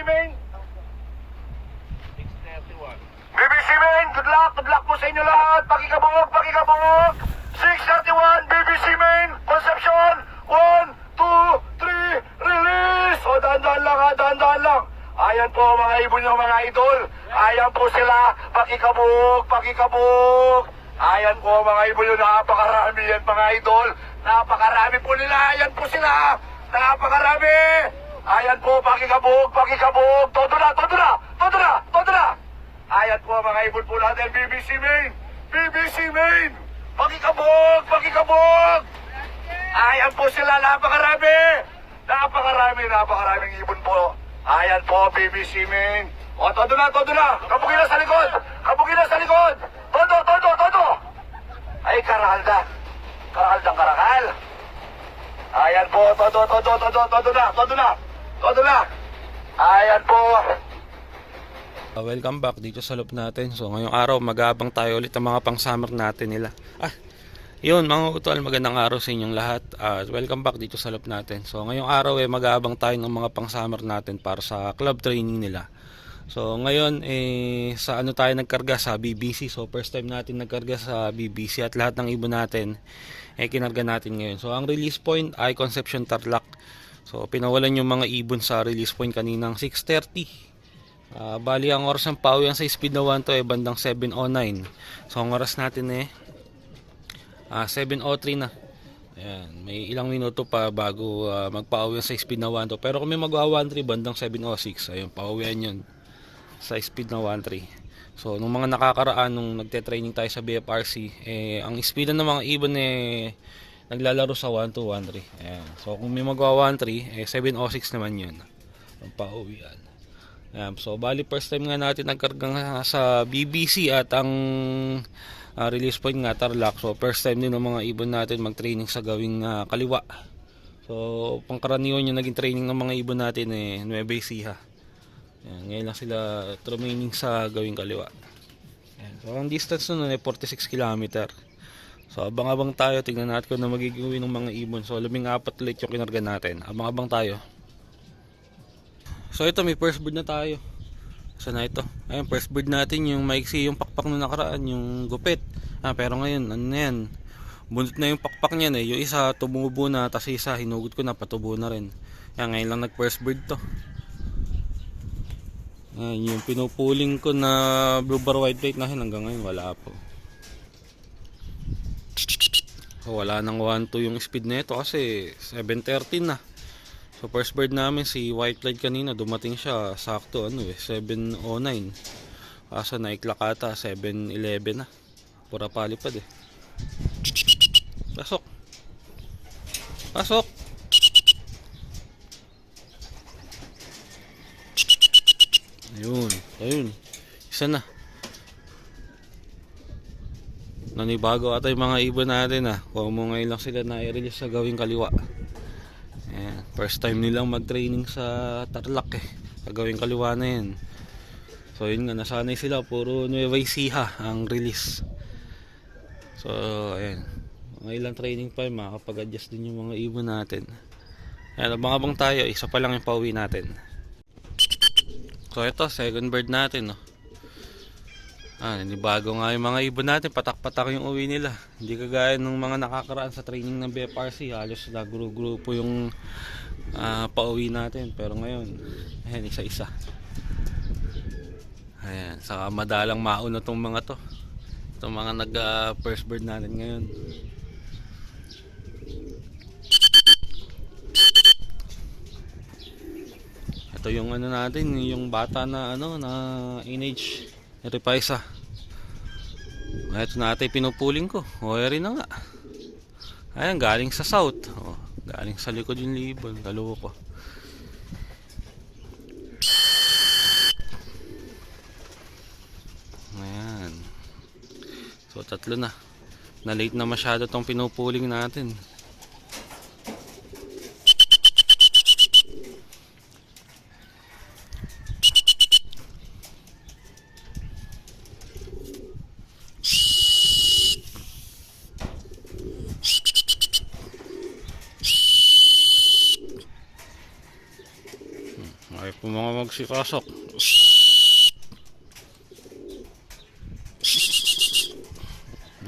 Main. BBC Main, good luck po sa inyo lahat. Pakikabog. 631, BBC Main, Concepcion, 1, 2, 3, release. O, dahan-dahan lang. Ayan po mga ibon nyo, mga idol. Ayan po sila, pakikabog. Ayan po mga ibon nyo, napakarami yan mga idol. Napakarami po nila, ayan po sila. Napakarami. Ayan po, pakikabog. Todo na. Ayan po mga ibon po natin, BBC Main. Pakikabog. Ayan po sila, napakaraming ibon po. Ayan po, BBC Main. O, todo na. Kabugin na sa likod. Todo. Ay, karakal. Ayan po, todo na. Ayan po. Welcome back dito sa loop natin. So ngayong araw mag-aabang tayo ulit ng mga pang-summer natin nila. Yun mga utol, magandang araw sa inyong lahat. Welcome back dito sa loop natin. So ngayong araw mag-aabang tayo ng mga pang-summer natin para sa club training nila. So ngayon sa ano tayo nagkarga sa BBC. So first time natin nagkarga sa BBC at lahat ng ibon natin kinarga natin ngayon. So ang release point ay Concepcion Tarlac. So pinawalan yung mga ibon sa release point kaninang 6:30. Bali ang oras ng pauwian sa speed na 1 to bandang 7:09. So ang oras natin 7:03 na. Ayan, may ilang minuto pa bago magpauwian sa speed na 1 to. Pero kung may magwa-1-3 bandang 7:06, ayun, pauwian yun sa speed na 1-3. So nung mga nakakaraan nung nagte-training tayo sa BFRC, ang speed ng mga ibon naglalaro sa 1-2, 1-3. Ayan. So kung may magwa-1-3, 7:06 naman yun ang pauwian. So bali first time nga natin nagkarga sa BBC at ang release point nga Tarlac. So first time din ng mga ibon natin mag-training sa gawing kaliwa. So pangkaraniwan yung naging training ng mga ibon natin Nueva Ecija. Ngayon lang sila training sa gawing kaliwa. So ang distance nun 46 km. So abang-abang tayo, tingnan natin kung na magigawin ng mga ibon. So 14 ulit yung kinarga natin. Abang-abang tayo. So ito, may first bird na tayo. Saan na ito? Ayun, first bird natin yung maiksi yung pakpak nung nakaraan, yung gupit. Pero ngayon, ano na yan? Bunot na yung pakpak niyan Yung isa tumubo na, tas isa hinugot ko na, patubo na rin. Ngayon lang nag first bird to. Yung pinupuling ko na blue bar white plate na hanggang ngayon wala po. So wala nang 1-2 yung speed na ito kasi 7:13 na. So first bird namin si white light kanina, dumating siya sakto 7:09. Kaso naiklak ata 7:11 na. Pura palipad Pasok. Ayun. Isa na. Nanibago ata yung mga ibon natin Kung mo ngayon lang sila na-release sa gawing kaliwa. First time nilang mag-training sa Tarlac sa gawing kaliwa na yan. So yun nga, nasanay sila, puro Nueva Ecija ang release. So ayan, mga ilang training pa makakapag-adjust din yung mga ibon natin. Abang-abang tayo, isa pa lang yung pauwi natin. So ito, second bird natin bago nga yung mga ibon natin, patak-patak yung uwi nila. Hindi kagaya ng mga nakakaraan sa training ng BFRC, halos nagrupo yung pauwi natin. Pero ngayon, ayan, isa-isa. Ayan, saka madalang mauna tong mga to. Itong mga first bird natin ngayon. Ito yung natin, yung bata na na inage Repaisa. Ito natin pinupuling ko. Rin na nga. Ayan, galing sa south. Galing sa likod yung libon. Dalawa ko. Ayan. So tatlo na. Na-late na masyado tong pinupuling natin. Yung mga magsipasok.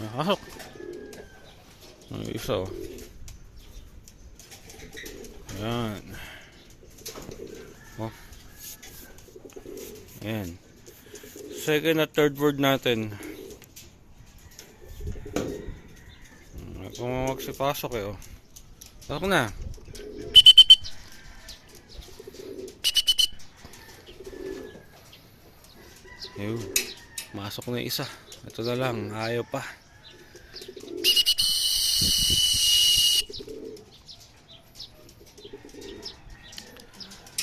Nakasok. Ang isa oh. Ayan. Oh. Ayan. Second at third word natin. Kung magsipasok eh oh. Pasok na. Ayun. Masok na isa. Ito na lang. Ayaw pa.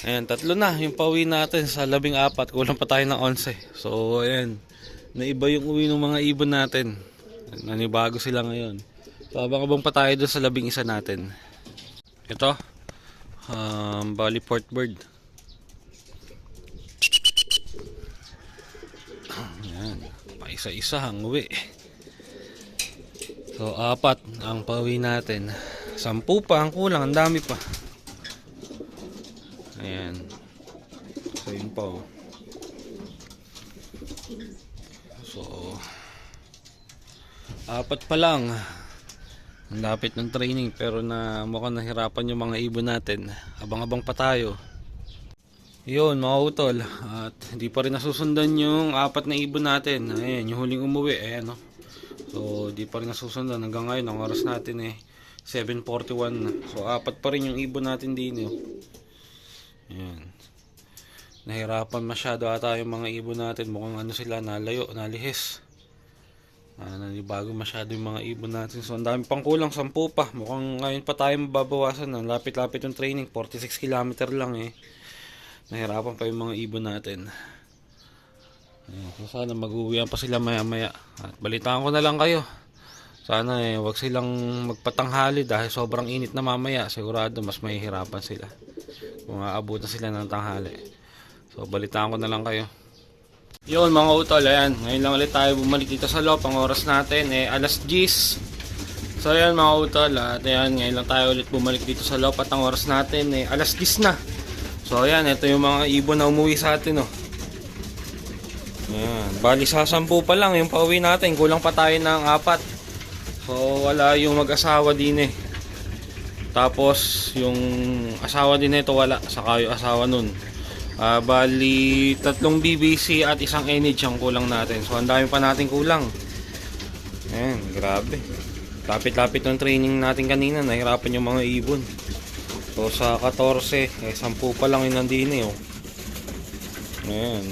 Ayan, tatlo na yung pauwi natin sa 14. Kulang pa tayo ng 11. So, ayan. Naiba yung uwi ng mga ibon natin. Nanibago sila ngayon. So, abang-abang pa tayo doon sa 11 natin. Ito. Bali port bird. Ayan. Paisa-isa ang uwi. So, 4 ang pauwi natin. 10 pa ang kulang. Ang dami pa. Ayan. So, yun pa oh. So, 4 pa lang. Ang lapit ng training pero na mukhang nahirapan yung mga ibon natin. Abang-abang pa tayo. Yun mga utol. At hindi pa rin nasusundan yung 4 na ibon natin. Ayan, yung huling umuwi. Ayan oh. So, hindi pa rin nasusundan. Hanggang ngayon, ang oras natin eh 7:41 na. So, 4 pa rin yung ibon natin din oh. Ayan. Nahirapan masyado ata yung mga ibon natin. Mukhang ano sila, nalayo, nalihis. Nanibago masyado yung mga ibon natin. So ang dami pang kulang, 10 pa. Mukhang ngayon pa tayo mababawasan. Lapit-lapit yung training, 46 km lang eh. Nahirapan pa yung mga ibon natin. Ayan. So sana mag-uwian pa sila maya-maya. At balitaan ko na lang kayo. Sana wag silang magpatanghali dahil sobrang init na mamaya. Sigurado mas mahihirapan sila kung aabutan sila ng tanghali. So balitaan ko na lang kayo. Yun mga utol, ayan. Ngayon lang ulit tayo bumalik dito sa loob. Ang oras natin eh alas 10. So ayan mga utol, at ayan, ngayon lang tayo ulit bumalik dito sa loob. At ang oras natin eh alas 10 na. So ayan, ito yung mga ibon na umuwi sa atin oh. Ayan, bali sa 10 pa lang yung pauwi natin. Kulang pa tayo ng 4. So wala yung mag-asawa din eh. Tapos yung asawa din nito wala, saka yung asawa nun. Bali 3 BBC at 1 NH ang kulang natin. So ang dami pa natin kulang. Ayan, grabe. Lapit-lapit ng training natin kanina, nahirapan yung mga ibon. So sa 14, 10 pa lang yung nandini oh. Ayan.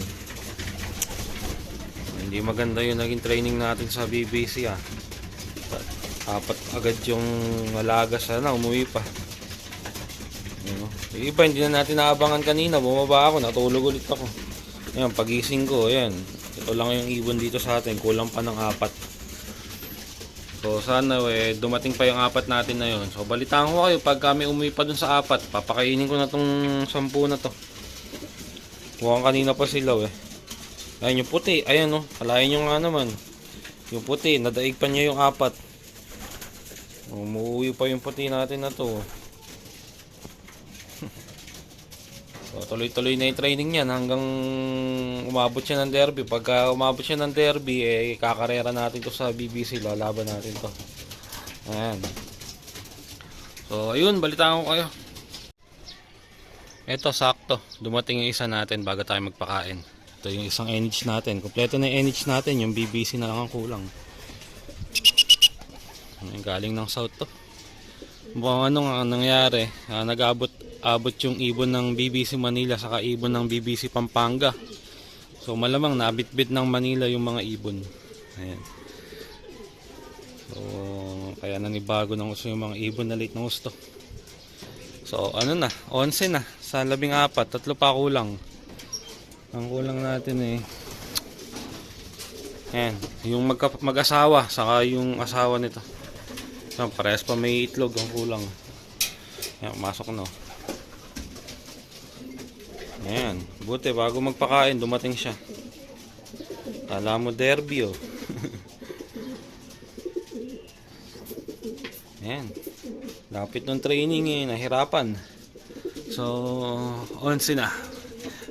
Hindi maganda yung naging training natin sa BBC ah. 4 agad yung alaga, sana umuwi pa. Yung iba hindi na natin naabangan kanina. Bumaba ako, natulog ulit ako. Ayan, pagising ko, ayan. Ito lang yung ibon dito sa atin. Kulang pa ng 4. So sana dumating pa yung 4 natin na yun. So balitaan ko kayo pag kami umuwi pa dun sa 4. Papakainin ko na tong 10 na to. Mukhang kanina pa sila eh. Ayan yung puti, ayan oh. Kalahin nyo nga naman. Yung puti, nadaig pa niya yung 4. Umuwi pa yung puti natin na to. So tuloy-tuloy na yung training niyan hanggang umabot siya ng derby. Pagka umabot siya ng derby eh kakarera natin to sa BBC. Lalaban natin to. Ayan. So ayun, balitaan ko kayo. Eto sakto, dumating yung isa natin bago tayo magpakain. Ito yung isang NH natin. Kompleto na yung NH natin, yung BBC na lang ang kulang. Galing ng south to. Mukhang ano nga nangyari, nag-abot yung ibon ng BBC Manila saka ibon ng BBC Pampanga. So malamang nabitbit ng Manila yung mga ibon. Ayan. So kaya nanibago ng gusto yung mga ibon na late ng gusto. So ano na, 11 na sa 14, 3 pa kulang. Ang kulang natin eh ayan, yung mag-asawa saka yung asawa nito. So, parehas pa may itlog ang kulang. Ayan, masok no. Ayan, buti bago magpakain dumating siya. Kala mo derby oh. Ayan, lapit ng training eh, nahirapan. So 11 na.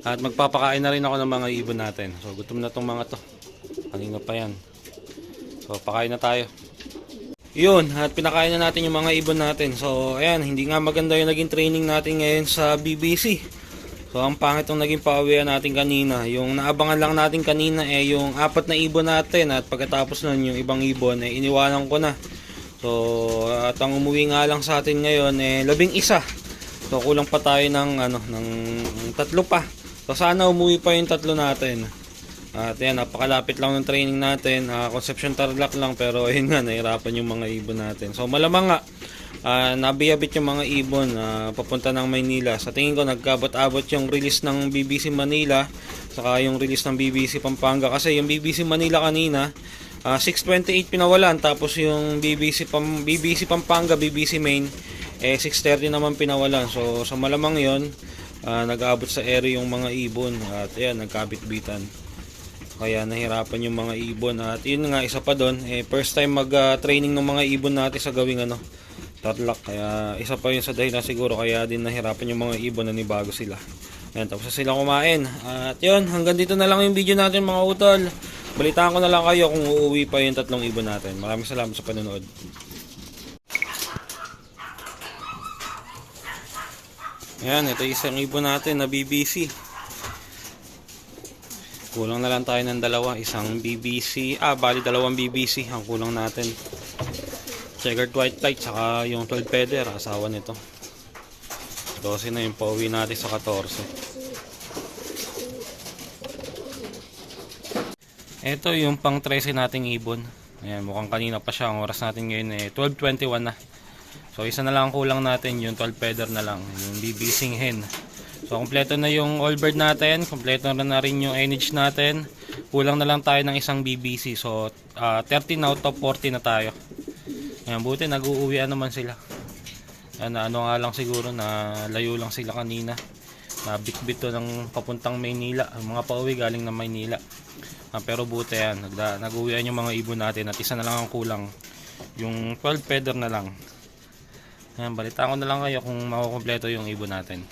At magpapakain na rin ako ng mga ibon natin. So gutom na tong mga to. Kanina pa yan. So pakain na tayo. Yun, at pinakain na natin yung mga ibon natin. So ayan, hindi nga maganda yung naging training natin ngayon sa BBC. So ang pangit yung naging pauwian natin kanina. Yung naabangan lang natin kanina yung 4 na ibon natin. At pagkatapos nun yung ibang ibon iniwanan ko na. So at ang umuwi nga lang sa atin ngayon 11. So kulang pa tayo ng 3 pa. So sana umuwi pa yung 3 natin. At yan, napakalapit lang ng training natin. Conception Tarlac lang, pero ayun nga, nahirapan yung mga ibon natin. So malamang nga, nabiyabit yung mga ibon papunta ng Maynila. Sa tingin ko, nagkabot-abot yung release ng BBC Manila, saka yung release ng BBC Pampanga. Kasi yung BBC Manila kanina, 6:28 pinawalan, tapos yung BBC Pampanga, BBC Main, 6:30 naman pinawalan. So sa malamang yon, nag-aabot sa area yung mga ibon. At ayan, nagkabit-bitan. Kaya nahirapan yung mga ibon. At yun nga, isa pa doon, first time mag-training ng mga ibon natin sa gawing Tarlac. Kaya isa pa yun sa dahilan siguro kaya din nahirapan yung mga ibon na nibago sila. Ayan, tapos na sila kumain. At yun, hanggang dito na lang yung video natin mga utol. Balitaan ko na lang kayo kung uuwi pa yung 3 ibon natin. Maraming salamat sa panonood. Ayan, ito isang ibon natin na BBC. Kulang na lang tayo ng dalawa, isang BBC, bali 2 BBC ang kulang natin. Checkered white light, saka yung 12 feather, asawa nito. 12 na yung pauwi natin sa 14. Ito yung pang 13 nating ibon. Ayan, mukhang kanina pa siya, ang oras natin ngayon 12:21 na. So isa na lang ang kulang natin, yung 12 feather na lang, yung BBC hen. So kompleto na yung all bird natin, kompleto na rin yung NH natin. Kulang na lang tayo ng isang BBC. So 13 out of 40 na tayo. Ayan, buti nag-uuwian naman sila. Ayan, ano nga lang siguro na layo lang sila kanina. Nabitbit to ng papuntang Maynila. Ang mga pauwi galing ng Maynila. Pero buti yan, nag-uuwian yung mga ibon natin at isa na lang ang kulang. Yung 12 feather na lang. Ayan, balitaan ko na lang kayo kung makukompleto yung ibon natin.